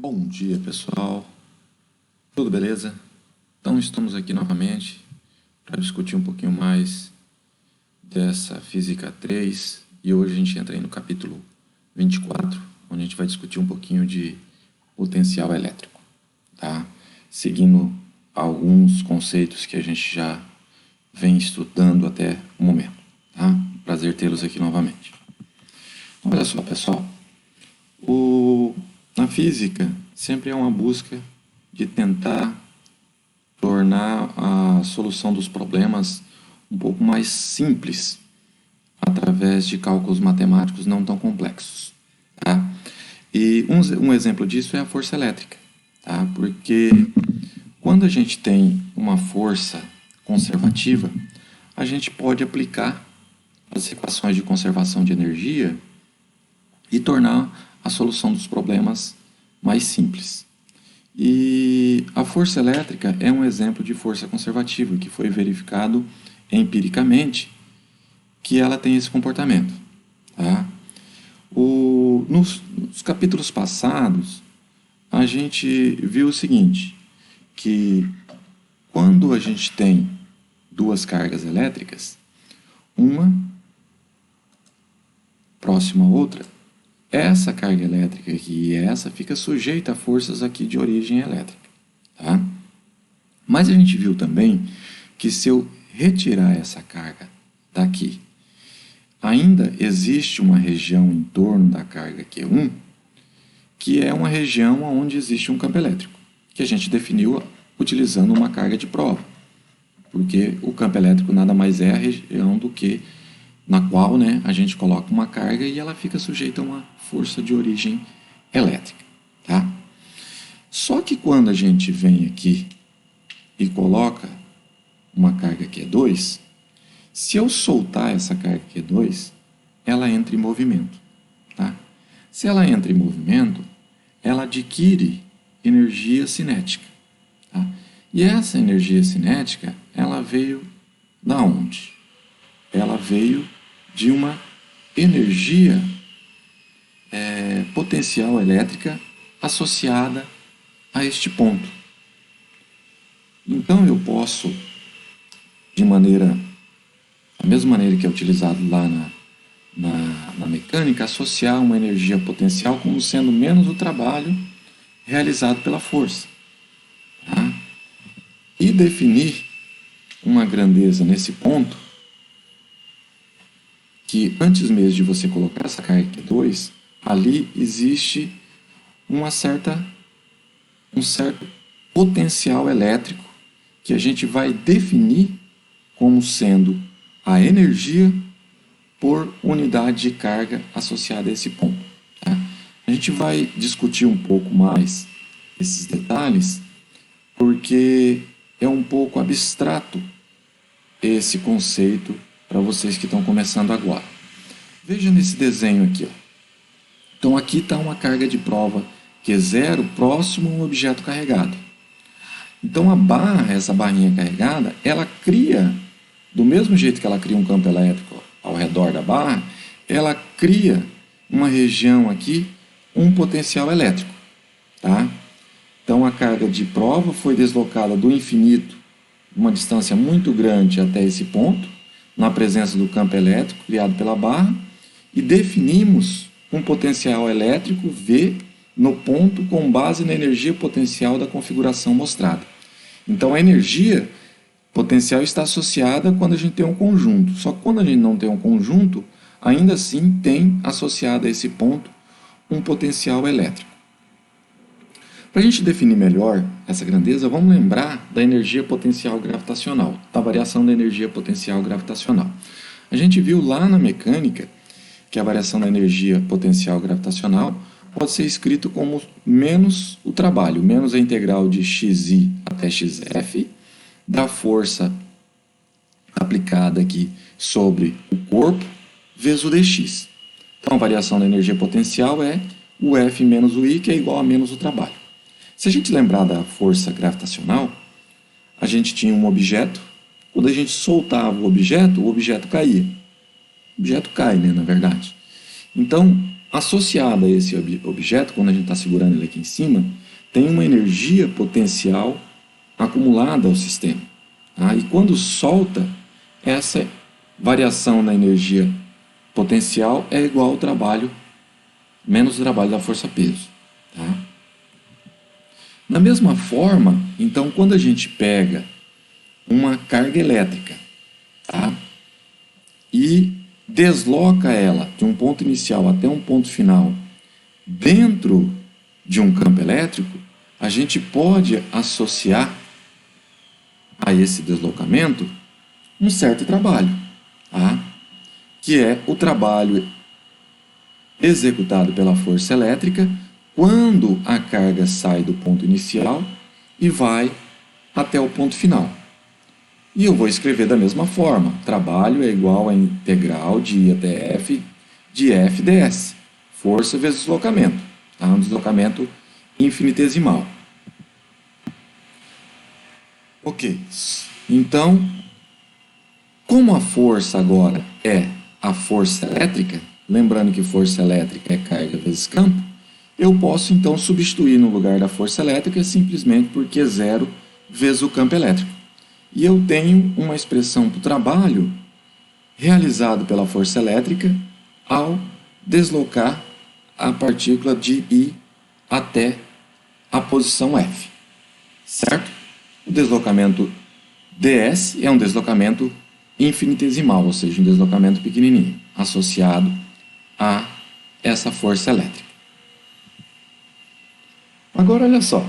Bom dia, pessoal. Tudo beleza? Então, estamos aqui novamente para discutir um pouquinho mais dessa Física 3 e hoje a gente entra aí no capítulo 24, onde a gente vai discutir um pouquinho de potencial elétrico, tá? Seguindo alguns conceitos que a gente já vem estudando até o momento, tá? Prazer tê-los aqui novamente. Então, olha só, pessoal. Na física, sempre é uma busca de tentar tornar a solução dos problemas um pouco mais simples através de cálculos matemáticos não tão complexos, tá? E um exemplo disso é a força elétrica, tá? Porque quando a gente tem uma força conservativa, a gente pode aplicar as equações de conservação de energia e tornar a solução dos problemas mais simples. E a força elétrica é um exemplo de força conservativa, que foi verificado empiricamente que ela tem esse comportamento. Tá? Nos capítulos passados, a gente viu o seguinte, que quando a gente tem duas cargas elétricas, uma próxima à outra, essa carga elétrica aqui e essa fica sujeita a forças aqui de origem elétrica. Tá? Mas a gente viu também que se eu retirar essa carga daqui, ainda existe uma região em torno da carga Q1, que é uma região onde existe um campo elétrico, que a gente definiu utilizando uma carga de prova, porque o campo elétrico nada mais é a região do que na qual, a gente coloca uma carga e ela fica sujeita a uma força de origem elétrica. Tá? Só que quando a gente vem aqui e coloca uma carga Q2, se eu soltar essa carga Q2, ela entra em movimento. Tá? Se ela entra em movimento, ela adquire energia cinética. Tá? E essa energia cinética, ela veio da onde? Ela veio de uma energia potencial elétrica associada a este ponto. Então eu posso, da mesma maneira que é utilizado lá na mecânica, associar uma energia potencial como sendo menos o trabalho realizado pela força. Tá? E definir uma grandeza nesse ponto, que antes mesmo de você colocar essa carga Q2, ali existe um certo potencial elétrico que a gente vai definir como sendo a energia por unidade de carga associada a esse ponto. Tá? A gente vai discutir um pouco mais esses detalhes, porque é um pouco abstrato esse conceito para vocês que estão começando agora. Veja nesse desenho aqui. Ó. Então aqui está uma carga de prova Q0 próximo a um objeto carregado. Então essa barrinha carregada, ela cria, do mesmo jeito que ela cria um campo elétrico ao redor da barra, ela cria uma região aqui, um potencial elétrico. Tá? Então a carga de prova foi deslocada do infinito, uma distância muito grande até esse ponto, na presença do campo elétrico criado pela barra, e definimos um potencial elétrico V no ponto com base na energia potencial da configuração mostrada. Então a energia potencial está associada quando a gente tem um conjunto, só que quando a gente não tem um conjunto, ainda assim tem associado a esse ponto um potencial elétrico. Para a gente definir melhor essa grandeza, vamos lembrar da energia potencial gravitacional, da variação da energia potencial gravitacional. A gente viu lá na mecânica que a variação da energia potencial gravitacional pode ser escrito como menos o trabalho, menos a integral de xi até xf, da força aplicada aqui sobre o corpo, vezes o dx. Então a variação da energia potencial é o F menos o I, que é igual a menos o trabalho. Se a gente lembrar da força gravitacional, a gente tinha um objeto, quando a gente soltava o objeto caía. O objeto cai, na verdade. Então, associada a esse objeto, quando a gente está segurando ele aqui em cima, tem uma energia potencial acumulada ao sistema. Tá? E quando solta, essa variação na energia potencial é igual ao trabalho, menos o trabalho da força-peso. Tá? Da mesma forma, então, quando a gente pega uma carga elétrica, tá? E desloca ela de um ponto inicial até um ponto final dentro de um campo elétrico, a gente pode associar a esse deslocamento um certo trabalho, tá? Que é o trabalho executado pela força elétrica quando a carga sai do ponto inicial e vai até o ponto final. E eu vou escrever da mesma forma. Trabalho é igual a integral de I até F de F ds. Força vezes deslocamento. Tá? Um deslocamento infinitesimal. Ok. Então, como a força agora é a força elétrica, lembrando que força elétrica é carga vezes campo, eu posso então substituir no lugar da força elétrica simplesmente por Q0 vezes o campo elétrico. E eu tenho uma expressão para o trabalho realizado pela força elétrica ao deslocar a partícula de I até a posição F. Certo? O deslocamento ds é um deslocamento infinitesimal, ou seja, um deslocamento pequenininho, associado a essa força elétrica. Agora, olha só.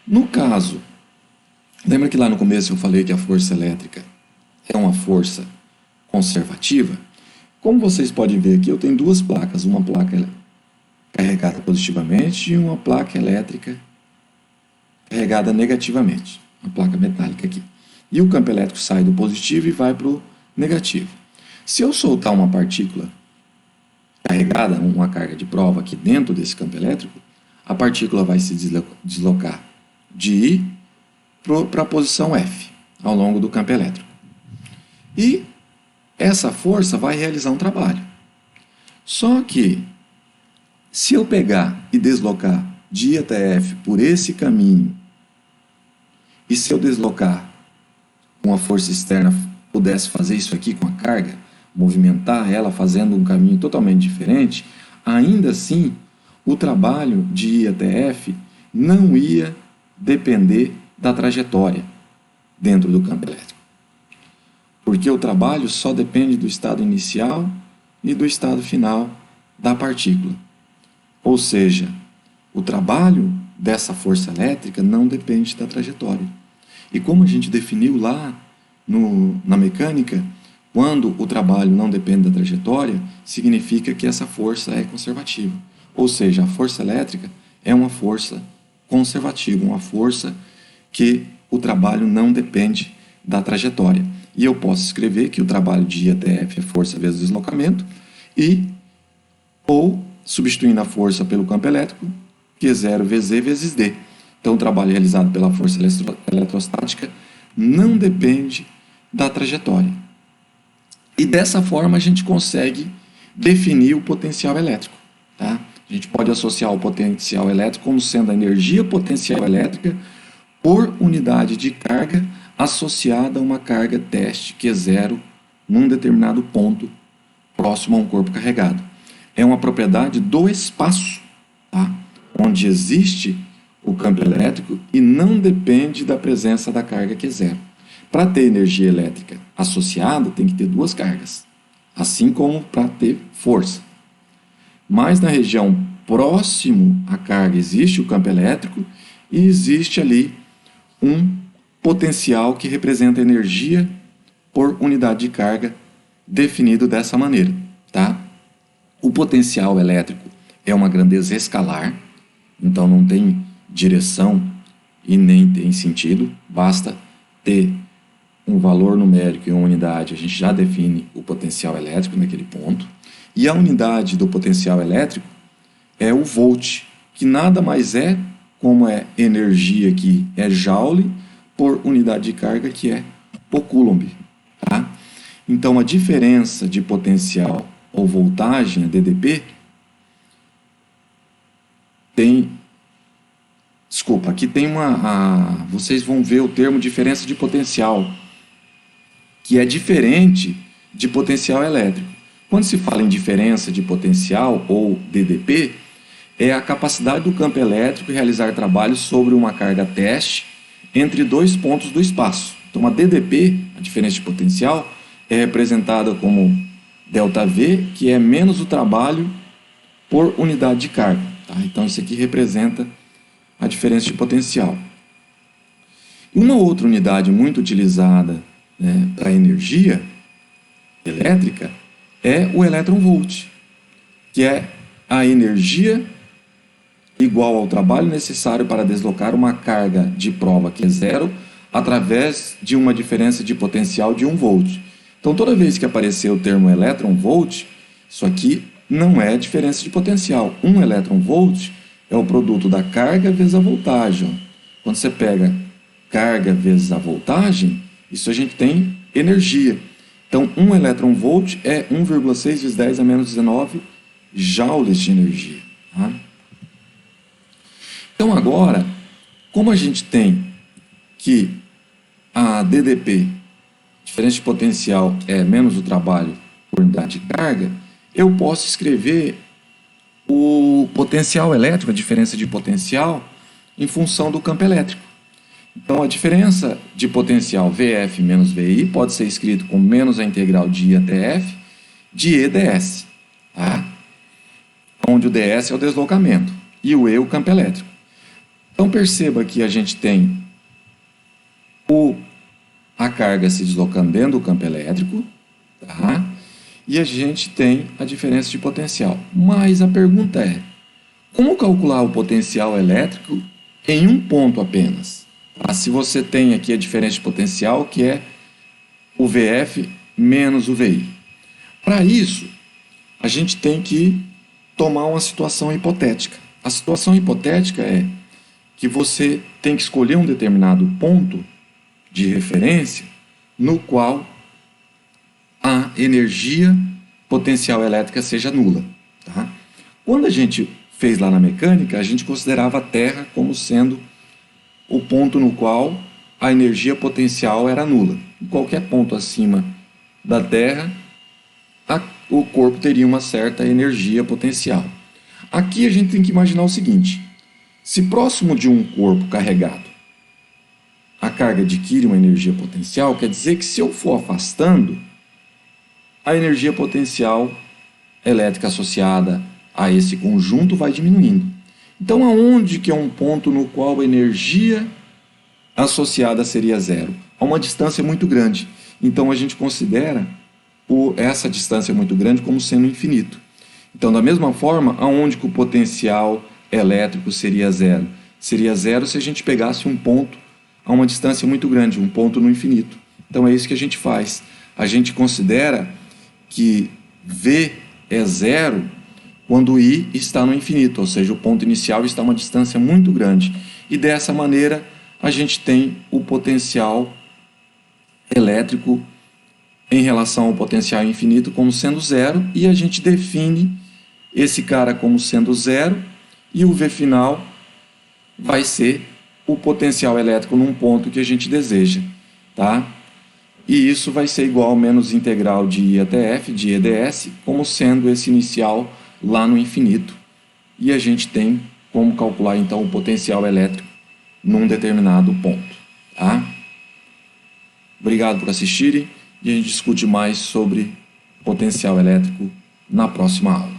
No caso, lembra que lá no começo eu falei que a força elétrica é uma força conservativa? Como vocês podem ver aqui, eu tenho duas placas, uma placa carregada positivamente e uma placa elétrica carregada negativamente, uma placa metálica aqui. E o campo elétrico sai do positivo e vai para o negativo. Se eu soltar uma partícula carregada, uma carga de prova aqui dentro desse campo elétrico, a partícula vai se deslocar de I para a posição F, ao longo do campo elétrico. E essa força vai realizar um trabalho. Só que, se eu pegar e deslocar de I até F por esse caminho, e se eu deslocar com a força externa, pudesse fazer isso aqui com a carga, movimentar ela fazendo um caminho totalmente diferente, ainda assim, o trabalho de I até F não ia depender da trajetória dentro do campo elétrico. Porque o trabalho só depende do estado inicial e do estado final da partícula. Ou seja, o trabalho dessa força elétrica não depende da trajetória. E como a gente definiu lá na mecânica, quando o trabalho não depende da trajetória, significa que essa força é conservativa. Ou seja, a força elétrica é uma força conservativa, uma força que o trabalho não depende da trajetória. E eu posso escrever que o trabalho de I até F é força vezes deslocamento, ou, substituindo a força pelo campo elétrico, Q0 vezes E vezes D. Então, o trabalho realizado pela força eletrostática não depende da trajetória. E dessa forma a gente consegue definir o potencial elétrico. Tá? A gente pode associar o potencial elétrico como sendo a energia potencial elétrica por unidade de carga associada a uma carga teste Q0 num determinado ponto próximo a um corpo carregado. É uma propriedade do espaço, tá? Onde existe o campo elétrico e não depende da presença da carga Q0. Para ter energia elétrica associada, tem que ter duas cargas, assim como para ter força. Mas na região próximo à carga existe o campo elétrico e existe ali um potencial que representa energia por unidade de carga definido dessa maneira. Tá? O potencial elétrico é uma grandeza escalar, então não tem direção e nem tem sentido, basta ter um valor numérico e uma unidade, a gente já define o potencial elétrico naquele ponto. E a unidade do potencial elétrico é o volt, que nada mais é como é energia, que é joule, por unidade de carga, que é o coulomb. Tá? Então, a diferença de potencial ou voltagem, a DDP, aqui tem vocês vão ver o termo diferença de potencial, que é diferente de potencial elétrico. Quando se fala em diferença de potencial, ou DDP, é a capacidade do campo elétrico realizar trabalhos sobre uma carga teste entre dois pontos do espaço. Então, a DDP, a diferença de potencial, é representada como ΔV, que é menos o trabalho por unidade de carga. Tá? Então, isso aqui representa a diferença de potencial. Uma outra unidade muito utilizada, né, para energia elétrica é o elétron-volt, que é a energia igual ao trabalho necessário para deslocar uma carga de prova que é zero através de uma diferença de potencial de 1 volt. Então, toda vez que aparecer o termo elétron-volt, isso aqui não é diferença de potencial. 1 elétron-volt é o produto da carga vezes a voltagem. Quando você pega carga vezes a voltagem, isso a gente tem energia. Então, 1 elétron-volt é 1,6 vezes 10 a menos 19 joules de energia. Tá? Então, agora, como a gente tem que a DDP, diferença de potencial, é menos o trabalho por unidade de carga, eu posso escrever o potencial elétrico, a diferença de potencial, em função do campo elétrico. Então, a diferença de potencial VF menos VI pode ser escrito como menos a integral de I até F de E ds, tá? Onde o ds é o deslocamento e o E o campo elétrico. Então, perceba que a gente tem a carga se deslocando dentro do campo elétrico, tá? E a gente tem a diferença de potencial. Mas a pergunta é, como calcular o potencial elétrico em um ponto apenas? Se você tem aqui a diferença de potencial, que é o VF menos o VI. Para isso, a gente tem que tomar uma situação hipotética. A situação hipotética é que você tem que escolher um determinado ponto de referência no qual a energia potencial elétrica seja nula. Tá? Quando a gente fez lá na mecânica, a gente considerava a Terra como sendo o ponto no qual a energia potencial era nula. Em qualquer ponto acima da Terra, o corpo teria uma certa energia potencial. Aqui a gente tem que imaginar o seguinte: se próximo de um corpo carregado a carga adquire uma energia potencial, quer dizer que se eu for afastando, a energia potencial elétrica associada a esse conjunto vai diminuindo. Então, aonde que é um ponto no qual a energia associada seria zero? A uma distância muito grande. Então, a gente considera essa distância muito grande como sendo infinito. Então, da mesma forma, aonde que o potencial elétrico seria zero? Seria zero se a gente pegasse um ponto a uma distância muito grande, um ponto no infinito. Então, é isso que a gente faz. A gente considera que V é zero quando I está no infinito, ou seja, o ponto inicial está a uma distância muito grande. E dessa maneira, a gente tem o potencial elétrico em relação ao potencial infinito como sendo zero, e a gente define esse cara como sendo zero, e o V final vai ser o potencial elétrico num ponto que a gente deseja, tá? E isso vai ser igual ao menos integral de I até F, de E ds, como sendo esse inicial lá no infinito. E a gente tem como calcular, então, o potencial elétrico num determinado ponto, tá? Obrigado por assistirem, e a gente discute mais sobre potencial elétrico na próxima aula.